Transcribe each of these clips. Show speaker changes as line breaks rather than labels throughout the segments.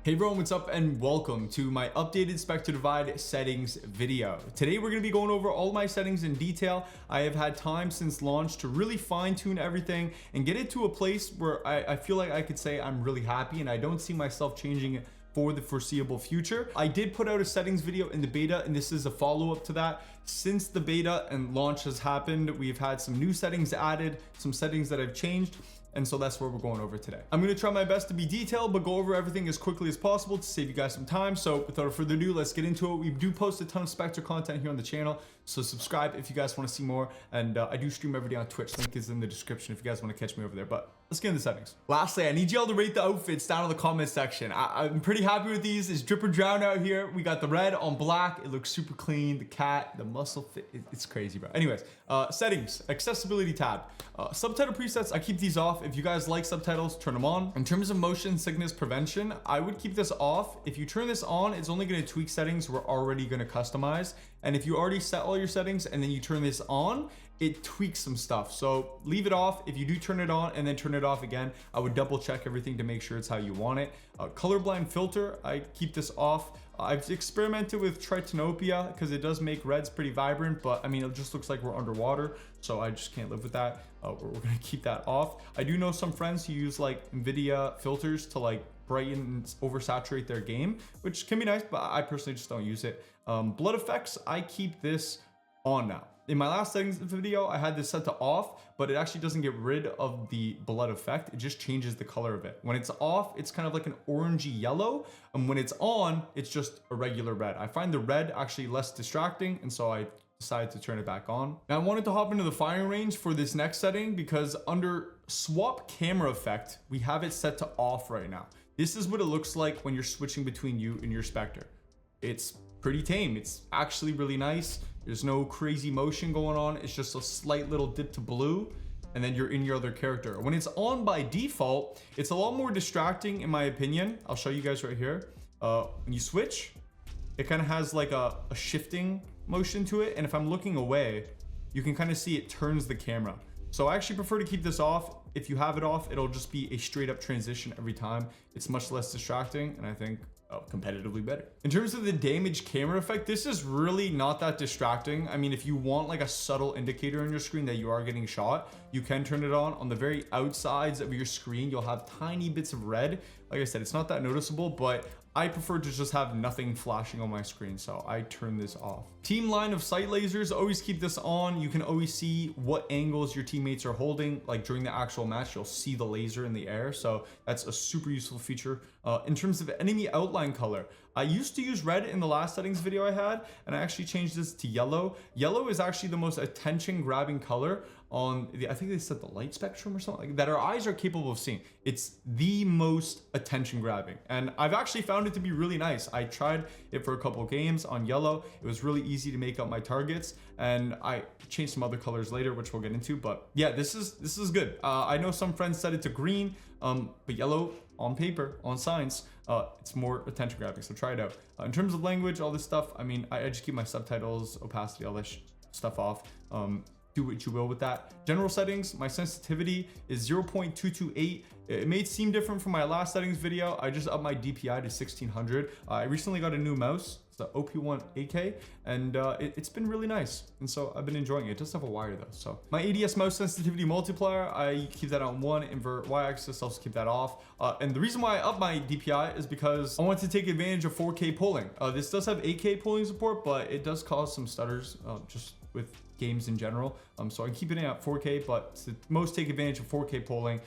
Hey everyone, what's up and welcome to my updated Spectre Divide settings video. Today we're going to be going over all my settings in detail. I have had time since launch to really fine tune everything and get it to a place where I feel like I could say I'm really happy and I don't see myself changing it for the foreseeable future. I did put out a settings video in the beta and this is a follow-up to that. Since the beta and launch has happened, we've had some new settings added, some settings that I've changed. And so that's what we're going over today. I'm going to try my best to be detailed, but go over everything as quickly as possible to save you guys some time. So without further ado, let's get into it. We do post a ton of Spectre content here on the channel, so subscribe if you guys want to see more. And I do stream every day on Twitch. Link is in the description if you guys want to catch me over there. But let's get into settings. Lastly, I need y'all to rate the outfits down in the comment section. I'm pretty happy with these. It's drip or drown out here. We got the red on black. It looks super clean. The cat, the muscle fit, it's crazy, bro. Anyways, settings, accessibility tab. Subtitle presets, I keep these off. If you guys like subtitles, turn them on. In terms of motion sickness prevention, I would keep this off. If you turn this on, it's only going to tweak settings we're already going to customize. And if you already set all your settings and then you turn this on, it tweaks some stuff. So leave it off. If you do turn it on and then turn it off again, I would double check everything to make sure it's how you want it. Colorblind filter, I keep this off. I've experimented with tritanopia because it does make reds pretty vibrant, but I mean, it just looks like we're underwater. So I just can't live with that. We're gonna keep that off. I do know some friends who use like NVIDIA filters to like brighten and oversaturate their game, which can be nice, but I personally just don't use it. Blood effects, I keep this on now. In my last settings video, I had this set to off, but it actually doesn't get rid of the blood effect. It just changes the color of it. When it's off, it's kind of like an orangey yellow. And when it's on, it's just a regular red. I find the red actually less distracting. And so I decided to turn it back on. Now I wanted to hop into the firing range for this next setting because under swap camera effect, we have it set to off right now. This is what it looks like when you're switching between you and your Spectre. It's pretty tame. It's actually really nice. There's no crazy motion going on. It's just a slight little dip to blue and then you're in your other character. When it's on by default, it's a lot more distracting in my opinion. I'll show you guys right here. When you switch, it kind of has like a shifting motion to it. And if I'm looking away, you can kind of see it turns the camera. So I actually prefer to keep this off. If you have it off, it'll just be a straight up transition every time. It's much less distracting and I think competitively better. In terms of the damage camera effect, this is really not that distracting. I mean, if you want like a subtle indicator on your screen that you are getting shot, you can turn it on. On the very outsides of your screen, you'll have tiny bits of red. Like I said, it's not that noticeable, but I prefer to just have nothing flashing on my screen, so I turn this off. Team line of sight lasers, always keep this on. You can always see what angles your teammates are holding. Like during the actual match, you'll see the laser in the air, so that's a super useful feature. In terms of enemy outline color, I used to use red in the last settings video I had, and I actually changed this to yellow. Yellow is actually the most attention grabbing color on the, I think they said the light spectrum or something like that our eyes are capable of seeing. It's the most attention grabbing and I've actually found it to be really nice. I tried it for a couple of games on yellow. It was really easy to make up my targets and I changed some other colors later, which we'll get into, but yeah, this is good. I know some friends set it to green, but yellow on paper, on signs, it's more attention grabbing, so try it out. In terms of language, all this stuff, I mean, I just keep my subtitles, opacity, all this stuff off. Do what you will with that. General settings, my sensitivity is 0.228. It may seem different from my last settings video. I just upped my DPI to 1600. I recently got a new mouse. It's the OP1 AK and it's been really nice. And so I've been enjoying it. It does have a wire though. So my ADS mouse sensitivity multiplier, I keep that on 1, invert Y-axis, I'll keep that off. And the reason why I up my DPI is because I want to take advantage of 4K polling. This does have 8K polling support, but it does cause some stutters just with games in general. So I'm keeping it at 4K, but to most take advantage of 4K polling,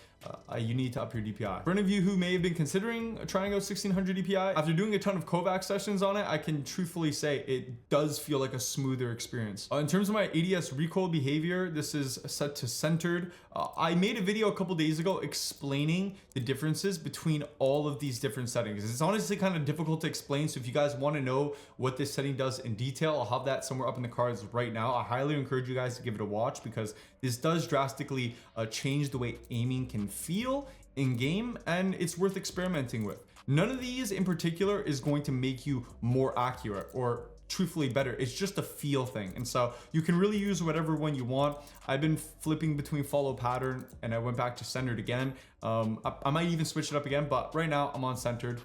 you need to up your DPI. For any of you who may have been considering trying out 1600 DPI, after doing a ton of Kovac sessions on it, I can truthfully say it does feel like a smoother experience. In terms of my ADS recoil behavior, this is set to centered. I made a video a couple days ago explaining the differences between all of these different settings. It's honestly kind of difficult to explain, so if you guys want to know what this setting does in detail, I'll have that somewhere up in the cards right now. I highly encourage you guys to give it a watch because this does drastically change the way aiming can feel in game, and it's worth experimenting with. None of these in particular is going to make you more accurate or truthfully better. It's just a feel thing. And so you can really use whatever one you want. I've been flipping between follow pattern and I went back to centered again. I might even switch it up again, but right now I'm on centered.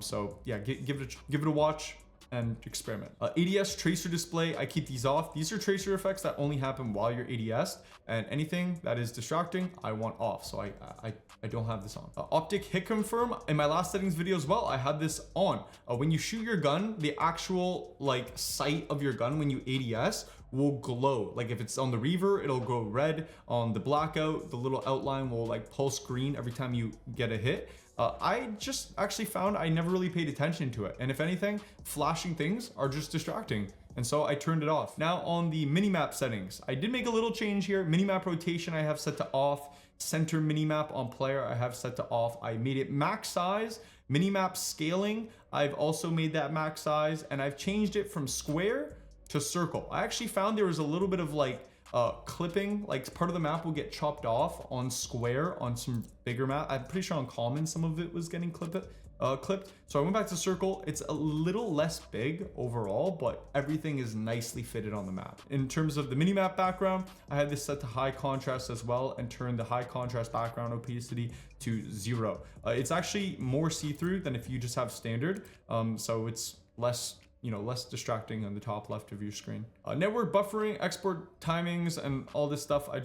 So yeah, give it a watch and experiment. ADS tracer display, I keep these off. These are tracer effects that only happen while you're ADS, and anything that is distracting, I want off. So I don't have this on. Optic hit confirm, in my last settings video as well, I had this on. When you shoot your gun, the actual like sight of your gun when you ADS will glow. Like if it's on the reaver, it'll go red. On the blackout, the little outline will like pulse green every time you get a hit. I just actually found I never really paid attention to it. And if anything, flashing things are just distracting. And so I turned it off. Now on the minimap settings, I did make a little change here. Minimap rotation, I have set to off. Center minimap on player, I have set to off. I made it max size. Minimap scaling, I've also made that max size. And I've changed it from square to circle. I actually found there was a little bit of like clipping, like part of the map will get chopped off on square on some bigger map. I'm pretty sure on common some of it was getting clipped. So I went back to circle. It's a little less big overall, but everything is nicely fitted on the map. In terms of the minimap background, I had this set to high contrast as well and turned the high contrast background opacity to 0. It's actually more see-through than if you just have standard. So it's less distracting on the top left of your screen. Network buffering, export timings, and all this stuff, I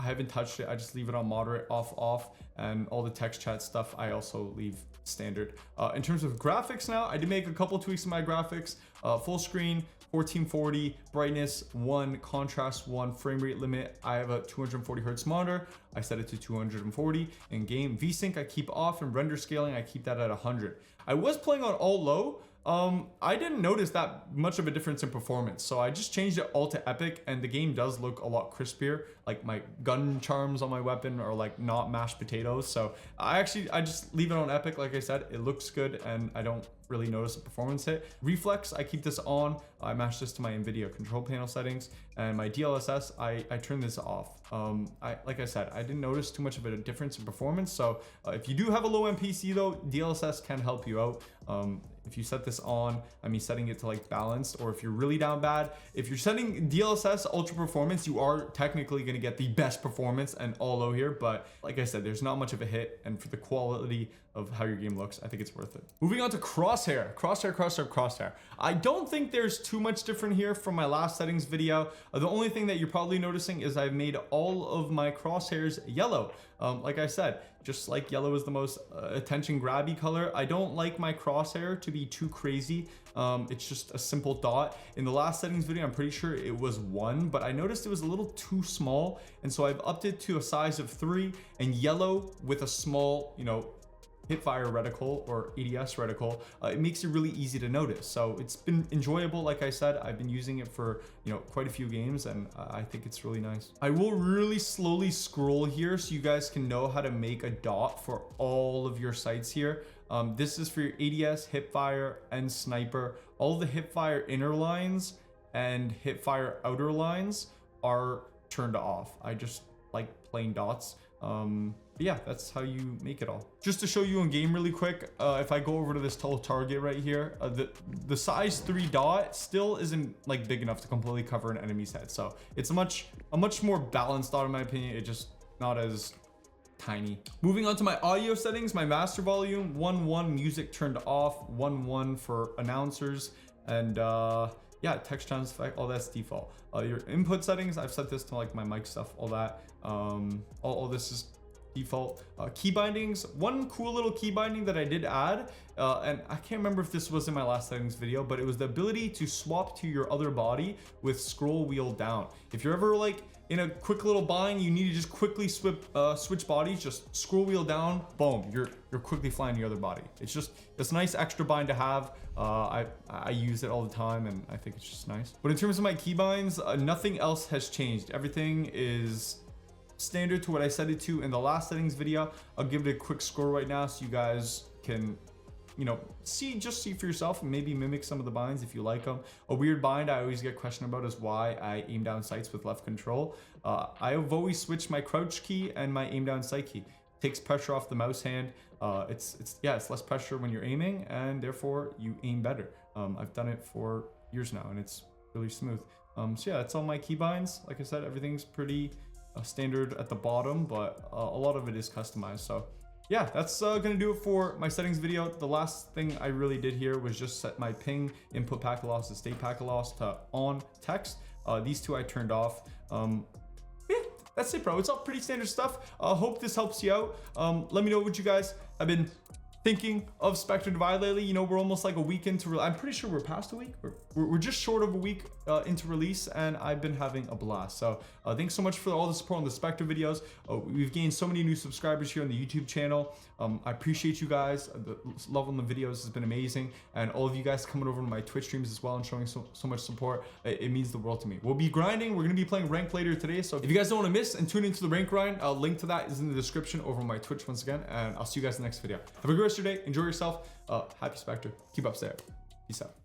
haven't touched it. I just leave it on moderate, off, and all the text chat stuff I also leave standard. In terms of graphics now, I did make a couple tweaks in my graphics. Full screen, 1440, brightness 1, contrast 1, frame rate limit. I have a 240 hertz monitor. I set it to 240. In game, VSync I keep off, and render scaling I keep that at 100. I was playing on all low. I didn't notice that much of a difference in performance, so I just changed it all to epic, and the game does look a lot crispier. Like my gun charms on my weapon are like not mashed potatoes, so I just leave it on epic. Like I said, it looks good and I don't really notice a performance hit. Reflex, I keep this on. I match this to my NVIDIA control panel settings, and my DLSS, I turn this off. Like I said, I didn't notice too much of a difference in performance. So if you do have a low end PC though, DLSS can help you out. If you set this on, I mean setting it to like balanced, or if you're really down bad, if you're setting DLSS ultra performance, you are technically going to get the best performance and all low here. But like I said, there's not much of a hit, and for the quality of how your game looks, I think it's worth it. Moving on to Crosshair. I don't think there's too much different here from my last settings video. The only thing that you're probably noticing is I've made all of my crosshairs yellow. Like I said, just like yellow is the most attention grabby color, I don't like my crosshair to be too crazy. It's just a simple dot. In the last settings video, I'm pretty sure it was 1, but I noticed it was a little too small, and so I've upped it to a size of 3, and yellow with a small, hipfire reticle or ADS reticle, it makes it really easy to notice. So it's been enjoyable. Like I said, I've been using it for quite a few games, and I think it's really nice. I will really slowly scroll here so you guys can know how to make a dot for all of your sights here. This is for your ADS, hipfire, and sniper. All the hipfire inner lines and hipfire outer lines are turned off. I just like plain dots. But yeah, that's how you make it all. Just to show you in game really quick, if I go over to this tall target right here, the size 3 dot still isn't like big enough to completely cover an enemy's head. So it's a much more balanced dot in my opinion. It just not as tiny. Moving on to my audio settings, my master volume, 1.1 music turned off, 1.1 for announcers, and yeah, text channels effect, all that's default. Your input settings, I've set this to like my mic stuff, all that. All this is default. Key bindings, one cool little key binding that I did add, and I can't remember if this was in my last settings video, but it was the ability to swap to your other body with scroll wheel down. If you're ever like in a quick little bind, you need to just quickly switch bodies, just scroll wheel down, boom, you're quickly flying the other body. It's a nice extra bind to have. I use it all the time, and I think it's just nice. But in terms of my keybinds, nothing else has changed. Everything is standard to what I set it to in the last settings video. I'll give it a quick score right now so you guys can see for yourself and maybe mimic some of the binds if you like them. A weird bind I always get questioned about is why I aim down sights with left control. I've always switched my crouch key and my aim down sight key. Takes pressure off the mouse hand. It's less pressure when you're aiming, and therefore you aim better. I've done it for years now, and it's really smooth. So yeah, that's all my keybinds. Like I said, everything's pretty standard at the bottom, but a lot of it is customized. So yeah, that's gonna do it for my settings video. The last thing I really did here was just set my ping, input packet loss, to state packet loss to on text. These two I turned off. Yeah, that's it, bro. It's all pretty standard stuff. Hope this helps you out. Let me know what you guys have been thinking of Spectre Divide lately. You know, we're almost like a week into, I'm pretty sure we're past a week. We're just short of a week into release, and I've been having a blast. So thanks so much for all the support on the Spectre videos. We've gained so many new subscribers here on the YouTube channel. I appreciate you guys. The love on the videos has been amazing, and all of you guys coming over to my Twitch streams as well and showing so much support. It means the world to me. We'll be grinding. We're gonna be playing rank later today, so if you guys don't want to miss and tune into the rank grind, link to that is in the description over on my Twitch once again, and I'll see you guys in the next video. Have a great rest of your day. Enjoy yourself. Happy Spectre. Keep up there. Peace out.